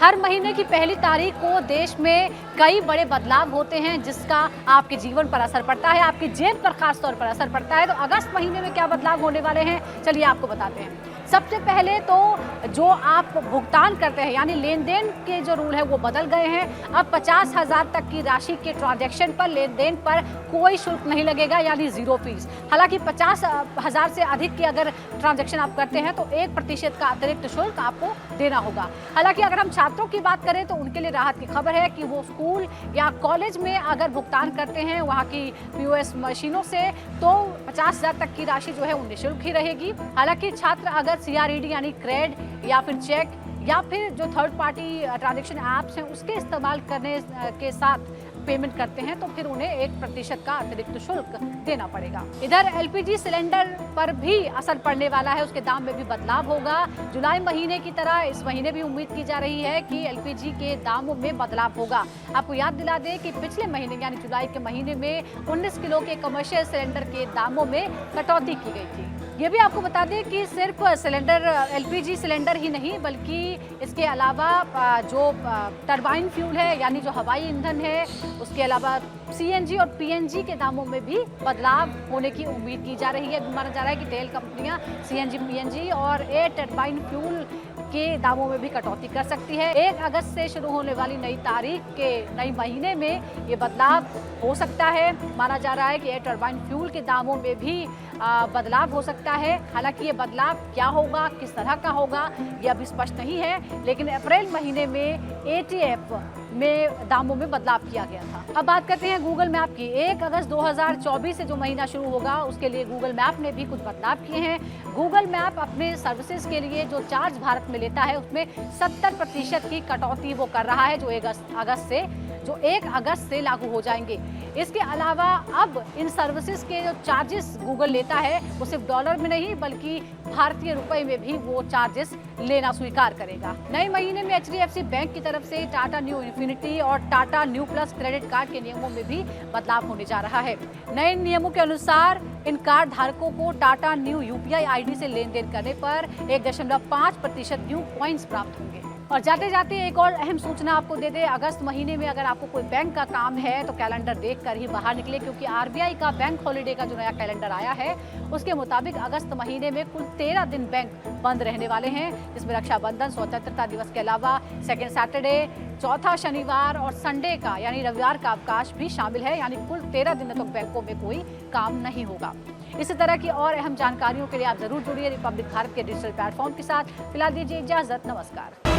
हर महीने की पहली तारीख को देश में कई बड़े बदलाव होते हैं जिसका आपके जीवन पर असर पड़ता है, आपकी जेब पर खास तौर पर असर पड़ता है। तो अगस्त महीने में क्या बदलाव होने वाले हैं, चलिए आपको बताते हैं। सबसे पहले तो जो आप भुगतान करते हैं यानी लेन देन के जो रूल है वो बदल गए हैं। अब 50,000 तक की राशि के ट्रांजैक्शन पर लेन देन पर कोई शुल्क नहीं लगेगा यानी जीरो फीस। हालांकि 50,000 से अधिक की अगर ट्रांजैक्शन आप करते हैं तो 1% का अतिरिक्त शुल्क आपको देना होगा। हालांकि अगर हम छात्रों की बात करें तो उनके लिए राहत की खबर है कि वो स्कूल या कॉलेज में अगर भुगतान करते हैं वहाँ की POS मशीनों से तो 50,000 तक की राशि जो है वो निःशुल्क ही रहेगी। हालांकि छात्र अगर CRED यानी क्रेड या फिर चेक या फिर जो थर्ड पार्टी ट्रांजैक्शन ऐप्स हैं उसके इस्तेमाल करने के साथ पेमेंट करते हैं तो फिर उन्हें 1% का अतिरिक्त शुल्क देना पड़ेगा। इधर LPG सिलेंडर पर भी असर पड़ने वाला है, उसके दाम में भी बदलाव होगा। जुलाई महीने की तरह इस महीने भी उम्मीद की जा रही है कि LPG के दामों में बदलाव होगा। आपको याद दिला दें कि पिछले महीने यानी जुलाई के महीने में 19 किलो के कमर्शियल सिलेंडर के दामों में कटौती की गई थी। ये भी आपको बता दें कि सिर्फ सिलेंडर LPG सिलेंडर ही नहीं बल्कि इसके अलावा जो टरबाइन फ्यूल है यानी जो हवाई ईंधन है, उसके अलावा CNG और PNG के दामों में भी बदलाव होने की उम्मीद की जा रही है। माना जा रहा है कि तेल कंपनियां CNG, PNG और एयर टरबाइन फ्यूल के दामों में भी कटौती कर सकती है। 1 अगस्त से शुरू होने वाली नई तारीख के नए महीने में ये बदलाव हो सकता है। माना जा रहा है कि एयर टरबाइन फ्यूल के दामों में भी बदलाव हो सकता है। हालांकि ये बदलाव क्या होगा, किस तरह का होगा, ये अभी स्पष्ट नहीं है, लेकिन अप्रैल महीने में ATF में दामों में बदलाव किया गया था। अब बात करते हैं गूगल मैप की। 1 अगस्त 2024 से जो महीना शुरू होगा उसके लिए गूगल मैप ने भी कुछ बदलाव किए हैं। गूगल मैप अपने सर्विसेज के लिए जो चार्ज भारत में लेता है उसमें 70% की कटौती वो कर रहा है जो 1 अगस्त से लागू हो जाएंगे। इसके अलावा अब इन सर्विसेज के जो चार्जेस गूगल लेता है वो सिर्फ डॉलर में नहीं बल्कि भारतीय रुपए में भी वो चार्जेस लेना स्वीकार करेगा। नए महीने में HDFC बैंक की तरफ से टाटा न्यू इन्फिनिटी और Tata new plus credit card के नियमों में भी बदलाव होने जा रहा है। नए नियमों के अनुसार इन कार्ड धारकों को टाटा न्यू UPI ID से लेन देन करने पर 1.5% न्यू पॉइंट्स प्राप्त होंगे। और जाते जाते एक और अहम सूचना आपको दे दे, अगस्त महीने में अगर आपको कोई बैंक का काम है तो कैलेंडर देखकर ही बाहर निकले क्योंकि RBI का बैंक हॉलीडे का जो नया कैलेंडर आया है उसके मुताबिक अगस्त महीने में कुल 13 दिन बैंक बंद रहने वाले हैं, जिसमें रक्षाबंधन, स्वतंत्रता दिवस के अलावा सेकेंड सैटरडे, चौथा शनिवार और संडे का यानी रविवार का अवकाश भी शामिल है। यानी कुल 13 दिनों तक बैंकों में कोई काम नहीं होगा। इसी तरह की और अहम जानकारियों के लिए आप जरूर जुड़िए रिपब्लिक भारत के डिजिटल प्लेटफॉर्म के साथ। फिलहाल दीजिए इजाजत, नमस्कार।